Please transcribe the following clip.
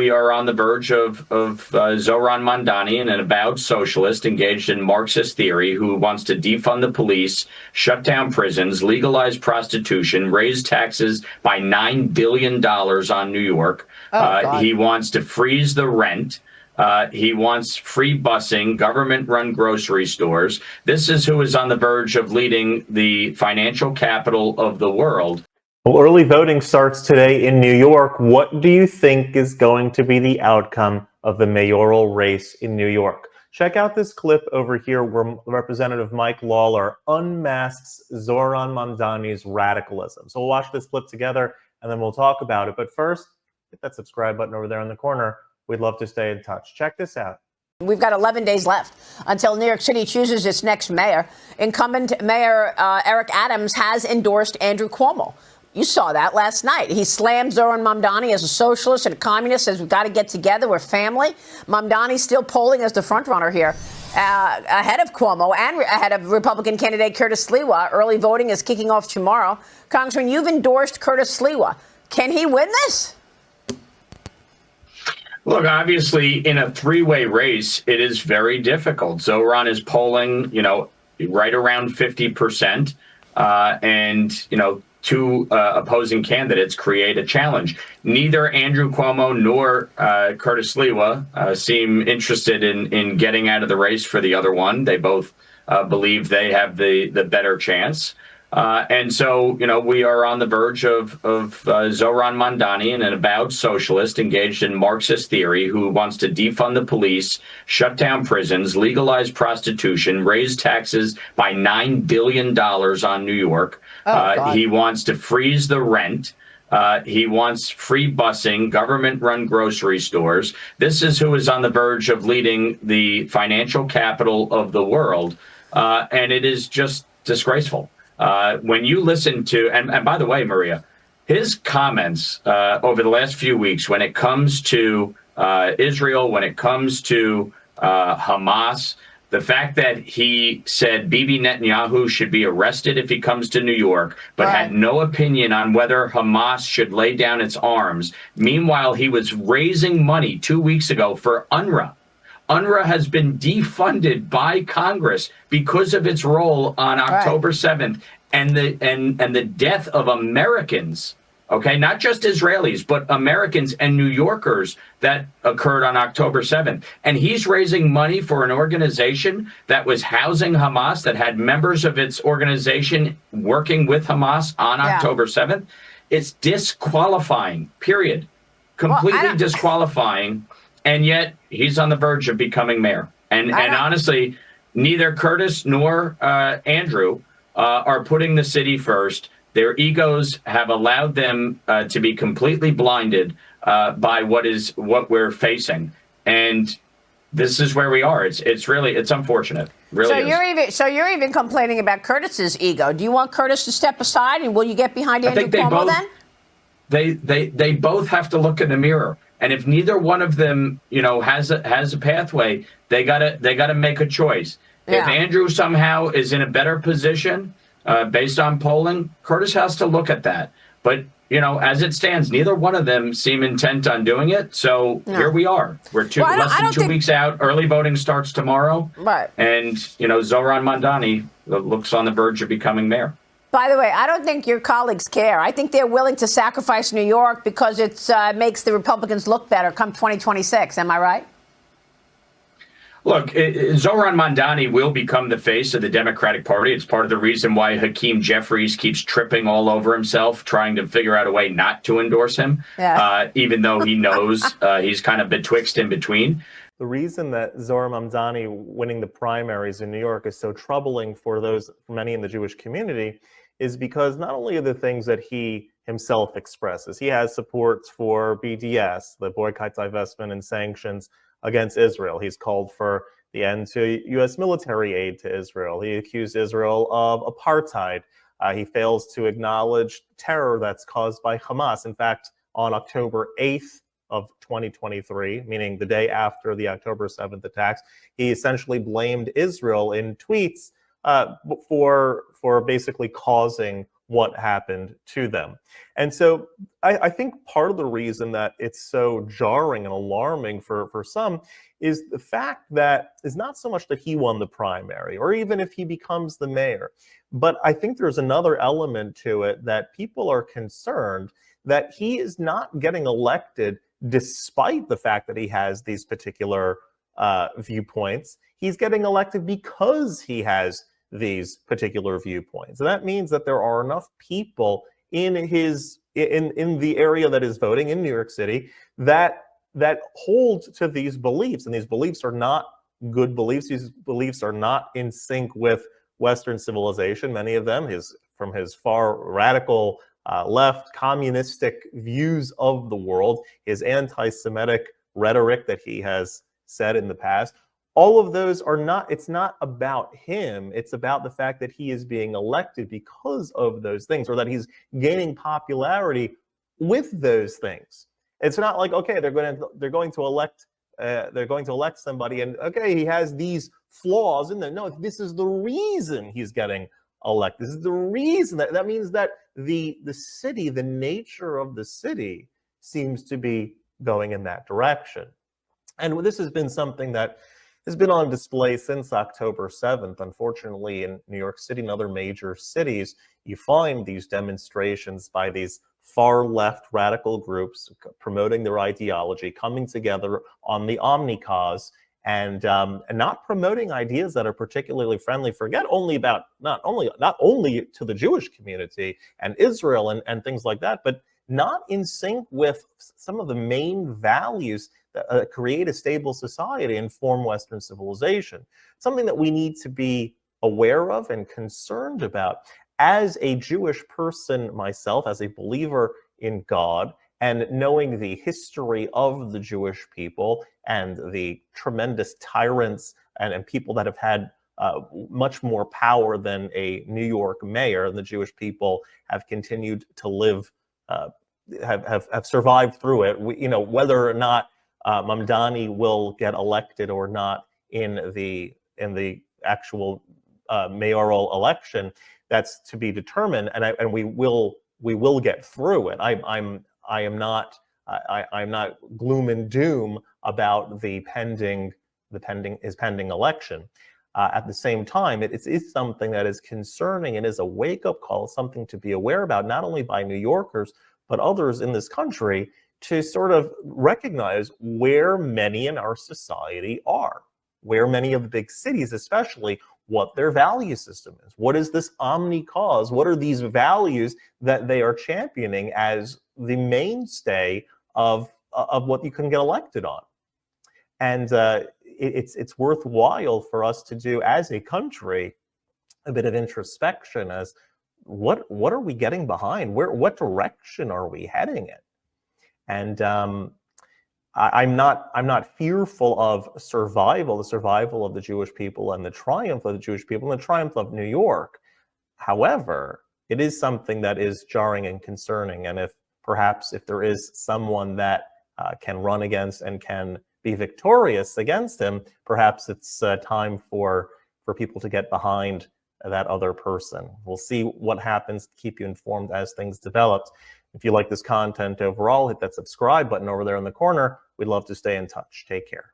We are on the verge of Zohran Mamdani, an avowed socialist engaged in Marxist theory who wants to defund the police, shut down prisons, legalize prostitution, raise taxes by $9 billion on New York. He wants to freeze the rent. He wants free busing, government-run grocery stores. This is who is on the verge of leading the financial capital of the world. Well, early voting starts today in New York. What do you think is going to be the outcome of the mayoral race in New York? Check out this clip over here where Representative Mike Lawler unmasks Zohran Mamdani's radicalism. So we'll watch this clip together and then we'll talk about it. But first, hit that subscribe button over there in the corner. We'd love to stay in touch. Check this out. We've got 11 days left until New York City chooses its next mayor. Incumbent Mayor Eric Adams has endorsed Andrew Cuomo. You saw that last night. He slammed Zohran Mamdani as a socialist and a communist, says we've got to get together, we're family. Mamdani's still polling as the frontrunner here, ahead of Cuomo and ahead of Republican candidate Curtis Sliwa. Early voting is kicking off tomorrow. Congressman, you've endorsed Curtis Sliwa. Can he win this? Look, obviously, in a three-way race, it is very difficult. Zohran is polling, right around 50%, and, two opposing candidates create a challenge. Neither Andrew Cuomo nor Curtis Sliwa seem interested in getting out of the race for the other one. They both believe they have the better chance. And so, we are on the verge of Zohran Mamdani, an avowed socialist engaged in Marxist theory who wants to defund the police, shut down prisons, legalize prostitution, raise taxes by $9 billion on New York. He wants to freeze the rent. He wants free busing, government-run grocery stores. This is who is on the verge of leading the financial capital of the world. And it is just disgraceful. When you listen to, and by the way, Maria, his comments over the last few weeks, when it comes to Israel, when it comes to Hamas, the fact that he said Bibi Netanyahu should be arrested if he comes to New York, but had no opinion on whether Hamas should lay down its arms. Meanwhile, he was raising money 2 weeks ago for UNRWA. UNRWA has been defunded by Congress because of its role on October 7th and the death of Americans, okay, not just Israelis, but Americans and New Yorkers that occurred on October 7th. And he's raising money for an organization that was housing Hamas, that had members of its organization working with Hamas on October 7th. It's disqualifying, period. Completely disqualifying. And yet he's on the verge of becoming mayor. And honestly, neither Curtis nor Andrew are putting the city first. Their egos have allowed them to be completely blinded by what we're facing. And this is where we are. It's unfortunate. Really so you're even complaining about Curtis's ego. Do you want Curtis to step aside, and will you get behind Andrew Cuomo then? They both have to look in the mirror. And if neither one of them, has a pathway, they gotta make a choice. If Andrew somehow is in a better position based on polling, Curtis has to look at that. But as it stands, neither one of them seem intent on doing it. So here we are. We're less than 2 weeks out. Early voting starts tomorrow. Right. And Zohran Mamdani looks on the verge of becoming mayor. By the way, I don't think your colleagues care. I think they're willing to sacrifice New York because it makes the Republicans look better come 2026. Am I right? Look, Zohran Mamdani will become the face of the Democratic Party. It's part of the reason why Hakeem Jeffries keeps tripping all over himself, trying to figure out a way not to endorse him, even though he knows he's kind of betwixt in between. The reason that Zohran Mamdani winning the primaries in New York is so troubling for many in the Jewish community is because not only are the things that he himself expresses, he has support for BDS, the boycott, divestment, and sanctions against Israel. He's called for the end to U.S. military aid to Israel. He accused Israel of apartheid. He fails to acknowledge terror that's caused by Hamas. In fact, on October 8th of 2023, meaning the day after the October 7th attacks, he essentially blamed Israel in tweets for basically causing what happened to them. And so I think part of the reason that it's so jarring and alarming for some is the fact that it's not so much that he won the primary or even if he becomes the mayor, but I think there's another element to it that people are concerned that he is not getting elected despite the fact that he has these particular viewpoints. He's getting elected because he has these particular viewpoints. And that means that there are enough people in the area that is voting in New York City that hold to these beliefs. And these beliefs are not good beliefs. These beliefs are not in sync with Western civilization. Many of them, from his far radical left communistic views of the world, his anti-Semitic rhetoric that he has said in the past, all of those are not, it's not about him. It's about the fact that he is being elected because of those things, or that he's gaining popularity with those things. It's not like, okay, they're going to elect somebody and okay, he has these flaws in there. No, this is the reason he's getting elected. This is the reason that means that the city, the nature of the city seems to be going in that direction. And this has been something that has been on display since October 7th. Unfortunately, in New York City and other major cities, you find these demonstrations by these far left radical groups promoting their ideology, coming together on the Omnicause, and not promoting ideas that are particularly friendly. Forget only about not only to the Jewish community and Israel and things like that, but not in sync with some of the main values that create a stable society and form Western civilization. Something that we need to be aware of and concerned about. As a Jewish person myself, as a believer in God, and knowing the history of the Jewish people and the tremendous tyrants and people that have had much more power than a New York mayor, and the Jewish people have continued to live, have survived through it. Whether or not Mamdani will get elected or not in the actual mayoral election, that's to be determined, and we will get through it. I'm not gloom and doom about his pending election. At the same time, it is something that is concerning and is a wake-up call, something to be aware about, not only by New Yorkers, but others in this country, to sort of recognize where many in our society are, where many of the big cities especially, what their value system is. What is this omni-cause? What are these values that they are championing as the mainstay of what you can get elected on? And it's worthwhile for us to do, as a country, a bit of introspection as what are we getting behind? What direction are we heading in? And I'm not fearful of the survival of the Jewish people and the triumph of the Jewish people and the triumph of New York. However, it is something that is jarring and concerning. And if there is someone that can run against and can be victorious against him, perhaps it's time for people to get behind that other person. We'll see what happens, keep you informed as things develop. If you like this content overall, hit that subscribe button over there in the corner. We'd love to stay in touch. Take care.